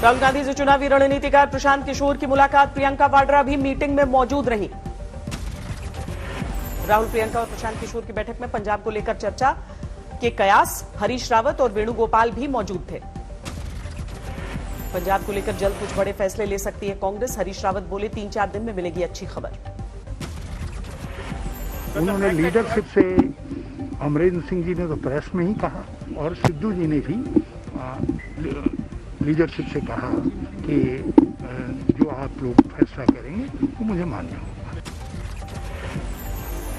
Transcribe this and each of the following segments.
राहुल गांधी से चुनावी रणनीतिकार प्रशांत किशोर की मुलाकात, प्रियंका वाड्रा भी मीटिंग में मौजूद रही। राहुल, प्रियंका और प्रशांत किशोर की बैठक में पंजाब को लेकर चर्चा के कयास, हरीश रावत और वेणुगोपाल भी मौजूद थे। पंजाब को लेकर जल्द कुछ बड़े फैसले ले सकती है कांग्रेस, हरीश रावत बोले 3-4 दिन में मिलेगी अच्छी खबर। उन्होंने लीडरशिप से, अमरिंदर सिंह जी ने तो प्रेस में ही कहा और सिद्धू जी ने भी लीडरशिप से कहा कि जो आप लोग फैसला करेंगे वो मुझे मान्य होगा।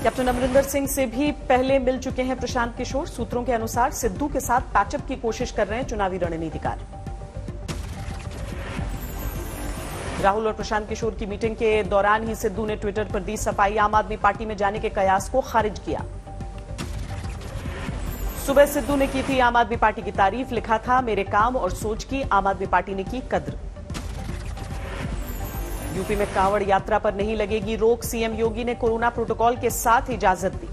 कैप्टन अमरिंदर सिंह से भी पहले मिल चुके हैं प्रशांत किशोर। सूत्रों के अनुसार सिद्धू के साथ पैचअप की कोशिश कर रहे हैं चुनावी रणनीतिकार। राहुल और प्रशांत किशोर की मीटिंग के दौरान ही सिद्धू ने ट्विटर पर दी सफाई, आम आदमी पार्टी में जाने के कयास को खारिज किया। सुबह सिद्धू ने की थी आम आदमी पार्टी की तारीफ, लिखा था मेरे काम और सोच की आम आदमी पार्टी ने की कद्र। यूपी में कांवड़ यात्रा पर नहीं लगेगी रोक, सीएम योगी ने कोरोना प्रोटोकॉल के साथ इजाजत दी।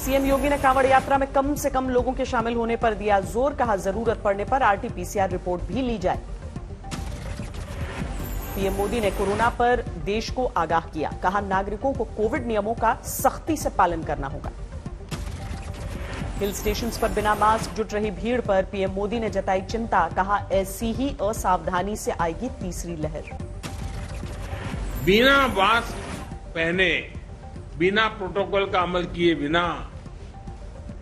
सीएम योगी ने कांवड़ यात्रा में कम से कम लोगों के शामिल होने पर दिया जोर, कहा जरूरत पड़ने पर आरटी-पीसीआर रिपोर्ट भी ली जाए। पीएम मोदी ने कोरोना पर देश को आगाह किया, कहा नागरिकों को कोविड नियमों का सख्ती से पालन करना होगा। हिल स्टेशंस पर बिना मास्क जुट रही भीड़ पर पीएम मोदी ने जताई चिंता, कहा ऐसी ही असावधानी से आएगी तीसरी लहर। बिना मास्क पहने, बिना प्रोटोकॉल का अमल किए बिना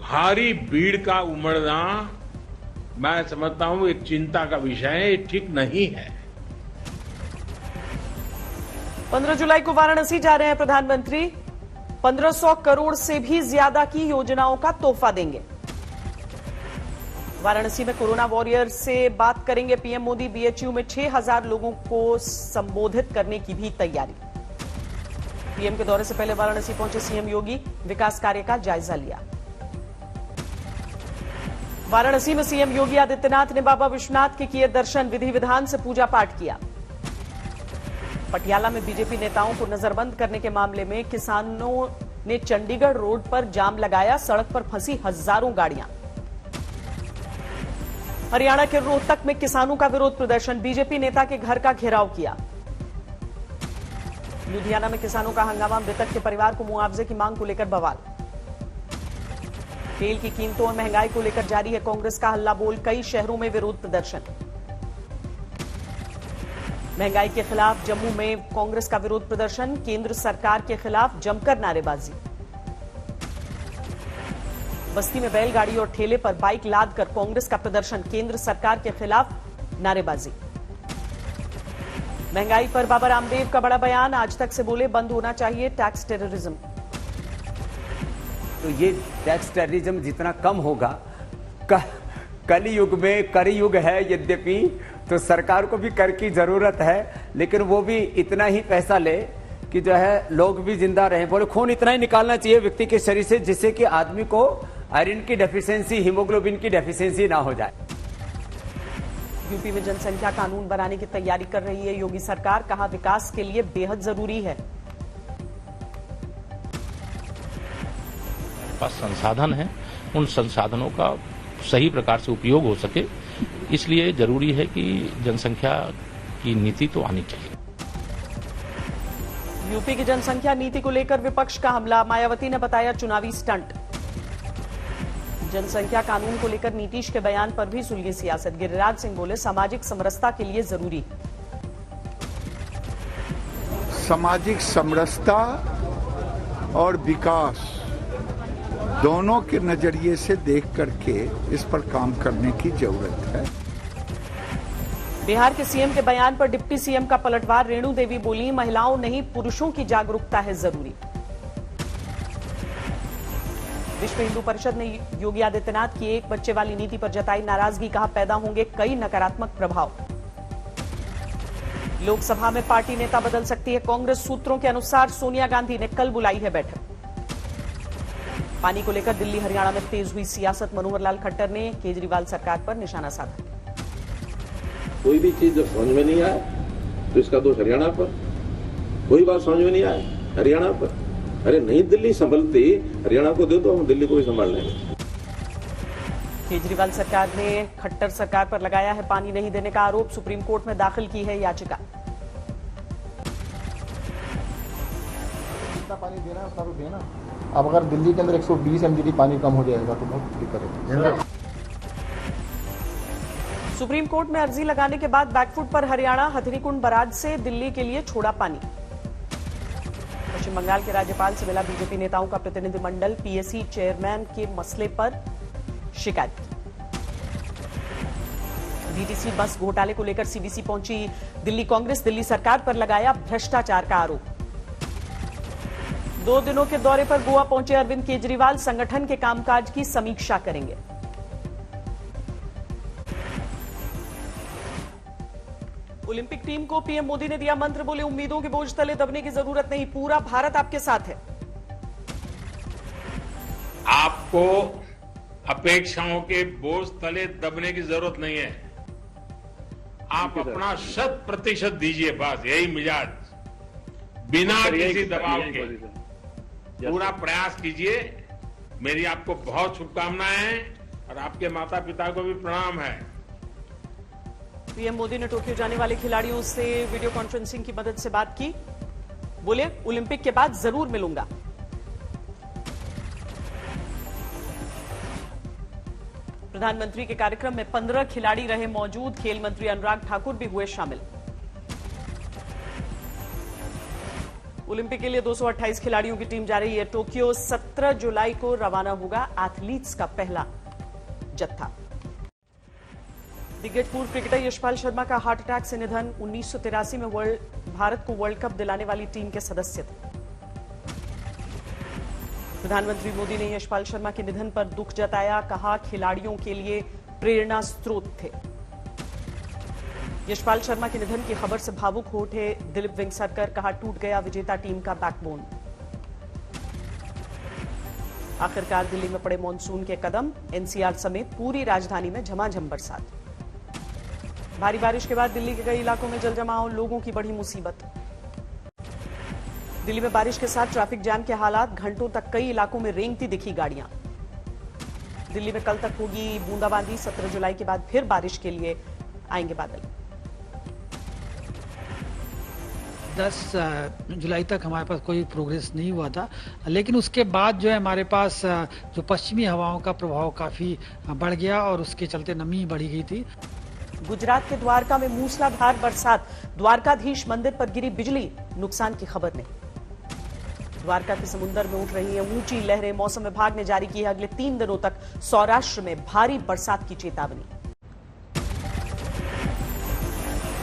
भारी भीड़ का उमड़ना, मैं समझता हूं एक चिंता का विषय है, ठीक नहीं है। 15 जुलाई को वाराणसी जा रहे हैं प्रधानमंत्री, 1500 करोड़ से भी ज्यादा की योजनाओं का तोहफा देंगे। वाराणसी में कोरोना वॉरियर से बात करेंगे पीएम मोदी, बीएचयू में 6000 लोगों को संबोधित करने की भी तैयारी। पीएम के दौरे से पहले वाराणसी पहुंचे सीएम योगी, विकास कार्य का जायजा लिया। वाराणसी में सीएम योगी आदित्यनाथ ने बाबा विश्वनाथ के किए दर्शन, विधि विधान से पूजा पाठ किया। पटियाला में बीजेपी नेताओं को नजरबंद करने के मामले में किसानों ने चंडीगढ़ रोड पर जाम लगाया, सड़क पर फंसी हजारों गाड़ियां। हरियाणा के रोहतक में किसानों का विरोध प्रदर्शन, बीजेपी नेता के घर का घेराव किया। लुधियाना में किसानों का हंगामा, मृतक के परिवार को मुआवजे की मांग को लेकर बवाल। तेल की कीमतों और महंगाई को लेकर जारी है कांग्रेस का हल्ला बोल, कई शहरों में विरोध प्रदर्शन। महंगाई के खिलाफ जम्मू में कांग्रेस का विरोध प्रदर्शन, केंद्र सरकार के खिलाफ जमकर नारेबाजी। बस्ती में बैलगाड़ी और ठेले पर बाइक लाद कर कांग्रेस का प्रदर्शन, केंद्र सरकार के खिलाफ नारेबाजी। महंगाई पर बाबा रामदेव का बड़ा बयान, आज तक से बोले बंद होना चाहिए टैक्स टेररिज्म। तो ये टैक्स टेररिज्म जितना कम होगा, कलयुग में कलयुग है यद्यपि, तो सरकार को भी कर की जरूरत है, लेकिन वो भी इतना ही पैसा ले कि जो है लोग भी जिंदा रहें। बोले खून इतना ही निकालना चाहिए व्यक्ति के शरीर से जिससे कि आदमी को आयरन की डेफिशिएंसी, हीमोग्लोबिन की डेफिशिएंसी ना हो जाए। यूपी में जनसंख्या कानून बनाने की तैयारी कर रही है योगी सरकार, कहा विकास के लिए बेहद जरूरी है। पास संसाधन है, उन संसाधनों का सही प्रकार से उपयोग हो सके, इसलिए जरूरी है कि जनसंख्या की नीति तो आनी चाहिए। यूपी की जनसंख्या नीति को लेकर विपक्ष का हमला, मायावती ने बताया चुनावी स्टंट। जनसंख्या कानून को लेकर नीतीश के बयान पर भी सुलगी सियासत, गिरिराज सिंह बोले सामाजिक समरसता के लिए जरूरी। सामाजिक समरसता और विकास दोनों के नजरिए से देख करके इस पर काम करने की जरूरत है। बिहार के सीएम के बयान पर डिप्टी सीएम का पलटवार, रेणु देवी बोली महिलाओं नहीं पुरुषों की जागरूकता है जरूरी। विश्व हिंदू परिषद ने योगी आदित्यनाथ की एक बच्चे वाली नीति पर जताई नाराजगी, कहा पैदा होंगे कई नकारात्मक प्रभाव। लोकसभा में पार्टी नेता बदल सकती है कांग्रेस, सूत्रों के अनुसार सोनिया गांधी ने कल बुलाई है बैठक। पानी को लेकर दिल्ली हरियाणा में तेज हुई सियासत, मनोहर लाल खट्टर ने केजरीवाल सरकार पर निशाना साधा। कोई भी चीज जब समझ में नहीं आए तो इसका दोष हरियाणा पर, कोई बात समझ में नहीं आए हरियाणा पर। अरे नहीं दिल्ली संभलती, हरियाणा को दे दो, हम दिल्ली को भी संभाल लेंगे। केजरीवाल सरकार ने खट्टर सरकार पर लगाया है पानी नहीं देने का आरोप, सुप्रीम कोर्ट में दाखिल की है याचिका। जितना पानी देना है उतना तो देना। अब अगर दिल्ली के अंदर 120 MGD पानी कम हो जाएगा तो बहुत दिक्कत है। सुप्रीम कोर्ट में अर्जी लगाने के बाद बैकफुट पर हरियाणा, हथनीकुंड बराज से दिल्ली के लिए छोड़ा पानी। पश्चिम बंगाल के राज्यपाल से मिला बीजेपी नेताओं का प्रतिनिधिमंडल, पीएससी चेयरमैन के मसले पर शिकायत की। डीटीसी बस घोटाले को लेकर सीवीसी पहुंची दिल्ली कांग्रेस, दिल्ली सरकार पर लगाया भ्रष्टाचार का आरोप। 2 दिनों के दौरे पर गोवा पहुंचे अरविंद केजरीवाल, संगठन के कामकाज की समीक्षा करेंगे। ओलंपिक टीम को पीएम मोदी ने दिया मंत्र, बोले उम्मीदों के बोझ तले दबने की जरूरत नहीं, पूरा भारत आपके साथ है। आपको अपेक्षाओं के बोझ तले दबने की जरूरत नहीं है। आप अपना 100% दीजिए, बस यही मिजाज, बिना किसी दबाव के पूरा प्रयास कीजिए। मेरी आपको बहुत शुभकामनाएं हैं और आपके माता पिता को भी प्रणाम है। पीएम मोदी ने टोक्यो जाने वाले खिलाड़ियों से वीडियो कॉन्फ्रेंसिंग की मदद से बात की, बोले ओलंपिक के बाद जरूर मिलूंगा। प्रधानमंत्री के कार्यक्रम में 15 खिलाड़ी रहे मौजूद, खेल मंत्री अनुराग ठाकुर भी हुए शामिल। ओलंपिक के लिए 228 खिलाड़ियों की टीम जा रही है टोक्यो, 17 जुलाई को रवाना होगा एथलीट्स का पहला जत्था। दिग्गज पूर्व क्रिकेटर यशपाल शर्मा का हार्ट अटैक से निधन, 1983 में भारत को वर्ल्ड कप दिलाने वाली टीम के सदस्य थे। प्रधानमंत्री मोदी ने यशपाल शर्मा के निधन पर दुख जताया, कहा खिलाड़ियों के लिए प्रेरणा स्रोत थे। यशपाल शर्मा के निधन की खबर से भावुक हो उठे दिलीप वेंगसरकर, कहा टूट गया विजेता टीम का बैकबोन। आखिरकार दिल्ली में पड़े मॉनसून के कदम, एनसीआर समेत पूरी राजधानी में झमाझम बरसात। भारी बारिश के बाद दिल्ली के कई इलाकों में जलजमाव, लोगों की बड़ी मुसीबत। दिल्ली में बारिश के साथ ट्रैफिक जैम के हालात, घंटों तक कई इलाकों में रेंगती दिखी गाड़ियां। दिल्ली में कल तक होगी बूंदाबांदी, 17 जुलाई के बाद फिर बारिश के लिए आएंगे बादल। 10 जुलाई तक हमारे पास कोई प्रोग्रेस नहीं हुआ था, लेकिन उसके बाद जो है हमारे पास जो पश्चिमी हवाओं का प्रभाव काफी बढ़ गया और उसके चलते नमी बढ़ी गई थी। गुजरात के द्वारका में मूसलाधार बरसात, द्वारकाधीश मंदिर पर गिरी बिजली, नुकसान की खबर नहीं। द्वारका के समुद्र में उठ रही है ऊंची लहरें, मौसम विभाग ने जारी की है अगले 3 दिनों तक सौराष्ट्र में भारी बरसात की चेतावनी।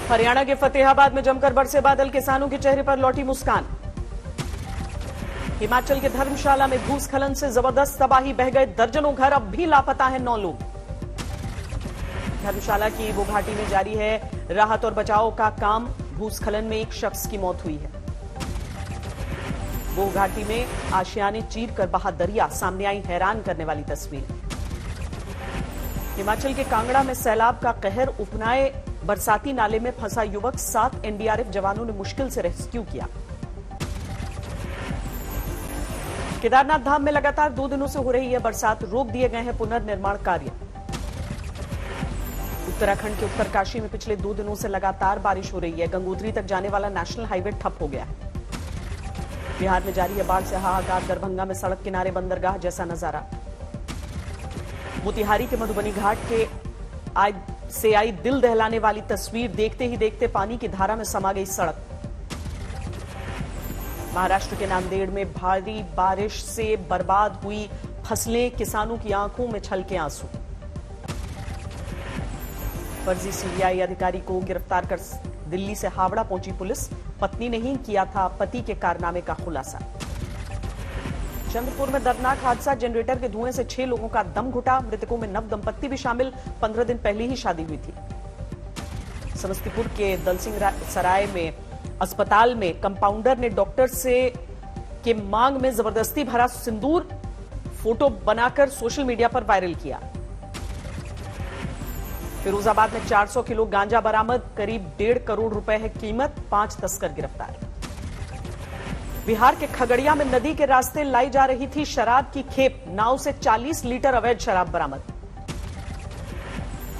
हरियाणा के फतेहाबाद में जमकर बरसे बादल, किसानों के चेहरे पर लौटी मुस्कान। हिमाचल के धर्मशाला में भूस्खलन से जबरदस्त तबाही, बह गए दर्जनों घर, अब भी लापता हैं 9 लोग। धर्मशाला की वो घाटी में जारी है राहत और बचाव का काम, भूस्खलन में एक शख्स की मौत हुई है। वो घाटी में आशियाने चीर कर बहा दरिया, सामने आई हैरान करने वाली तस्वीर। हिमाचल के कांगड़ा में सैलाब का कहर, उपनाए बरसाती नाले में फंसा युवक, 7 एनडीआरएफ जवानों ने मुश्किल से रेस्क्यू किया। केदारनाथ धाम में लगातार 2 दिनों से हो रही है बरसात, रोक दिए गए हैं पुनर्निर्माण कार्य। उत्तराखंड के उत्तरकाशी में पिछले 2 दिनों से लगातार बारिश हो रही है, गंगोत्री तक जाने वाला नेशनल हाईवे ठप हो गया है। बिहार में जारी है बाढ़ से हाहाकार, दरभंगा में सड़क किनारे बंदरगाह जैसा नजारा। मोतिहारी के मधुबनी घाट के से आई दिल दहलाने वाली तस्वीर, देखते ही देखते पानी की धारा में समा गई सड़क। महाराष्ट्र के नांदेड़ में भारी बारिश से बर्बाद हुई फसलें, किसानों की आंखों में छलके आंसू। फर्जी सीबीआई अधिकारी को गिरफ्तार कर दिल्ली से हावड़ा पहुंची पुलिस, पत्नी ने ही किया था पति के कारनामे का खुलासा। चंद्रपुर में दर्दनाक हादसा, जनरेटर के धुएं से 6 लोगों का दम घुटा, मृतकों में नव दंपत्ति भी शामिल, 15 दिन पहले ही शादी हुई थी। समस्तीपुर के दलसिंह सराय में अस्पताल में कंपाउंडर ने डॉक्टर से के मांग में जबरदस्ती भरा सिंदूर, फोटो बनाकर सोशल मीडिया पर वायरल किया। फिरोजाबाद में 400 किलो गांजा बरामद, करीब 1.5 करोड़ रुपए है कीमत, 5 तस्कर गिरफ्तार। बिहार के खगड़िया में नदी के रास्ते लाई जा रही थी शराब की खेप, नाव से 40 लीटर अवैध शराब बरामद।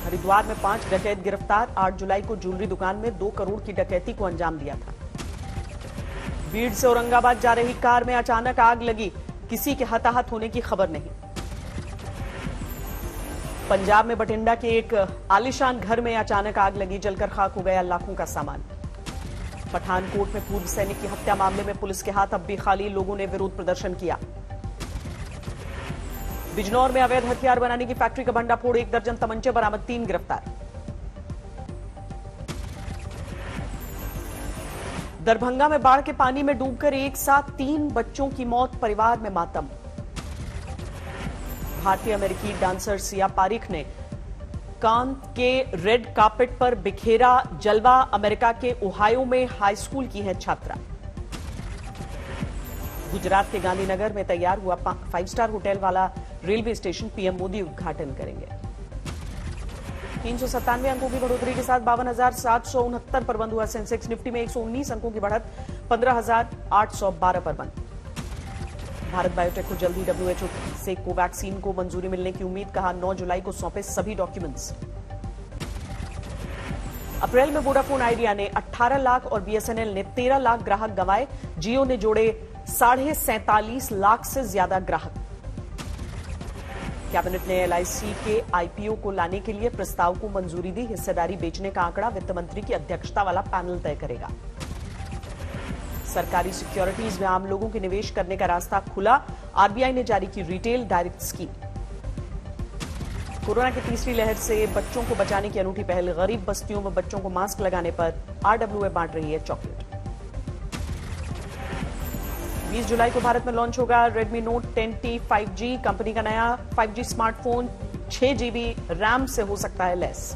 हरिद्वार में 5 डकैत गिरफ्तार। 8 जुलाई को ज्वेलरी दुकान में 2 करोड़ की डकैती को अंजाम दिया था। बीड़ से औरंगाबाद जा रही कार में अचानक आग लगी, किसी के हताहत होने की खबर नहीं। पंजाब में बठिंडा के एक आलीशान घर में अचानक आग लगी, जलकर खाक हो गया लाखों का सामान। पठानकोट में पूर्व सैनिक की हत्या मामले में पुलिस के हाथ अब भी खाली, लोगों ने विरोध प्रदर्शन किया। बिजनौर में अवैध हथियार बनाने की फैक्ट्री का भंडाफोड़, 1 दर्जन तमंचे बरामद, 3 गिरफ्तार। दरभंगा में बाढ़ के पानी में डूबकर एक साथ 3 बच्चों की मौत, परिवार में मातम। भारतीय अमेरिकी डांसर सिया पारिख ने कान के रेड कार्पेट पर बिखेरा जलवा, अमेरिका के ओहायो में हाई स्कूल की है छात्रा। गुजरात के गांधीनगर में तैयार हुआ 5 स्टार होटल वाला रेलवे स्टेशन पीएम मोदी उद्घाटन करेंगे। 397 अंकों की बढ़ोतरी के साथ 52,769 पर बंद हुआ सेंसेक्स। निफ्टी में 119 अंकों की बढ़त 15,812 पर बंद। भारत बायोटेक को जल्दी WHO से कोवैक्सीन को मंजूरी मिलने की उम्मीद, कहा 9 जुलाई को सौंपे सभी डॉक्यूमेंट्स। अप्रैल में वोडाफोन आइडिया ने 18 लाख और BSNL ने 13 लाख ग्राहक गंवाए। जियो ने जोड़े 47.5 लाख से ज्यादा ग्राहक। कैबिनेट ने LIC के IPO को लाने के लिए प्रस्ताव को मंजूरी दी। हिस्सेदारी बेचने का आंकड़ा वित्त मंत्री की अध्यक्षता वाला पैनल तय करेगा। सरकारी सिक्योरिटीज में आम लोगों के निवेश करने का रास्ता खुला, RBI ने जारी की रिटेल डायरेक्ट स्कीम। कोरोना की तीसरी लहर से बच्चों को बचाने की अनूठी पहल, गरीब बस्तियों में बच्चों को मास्क लगाने पर RWA बांट रही है चॉकलेट। 20 जुलाई को भारत में लॉन्च होगा Redmi Note 10T 5G। Company का नया 5G स्मार्टफोन 6 GB रैम से हो सकता है लेस।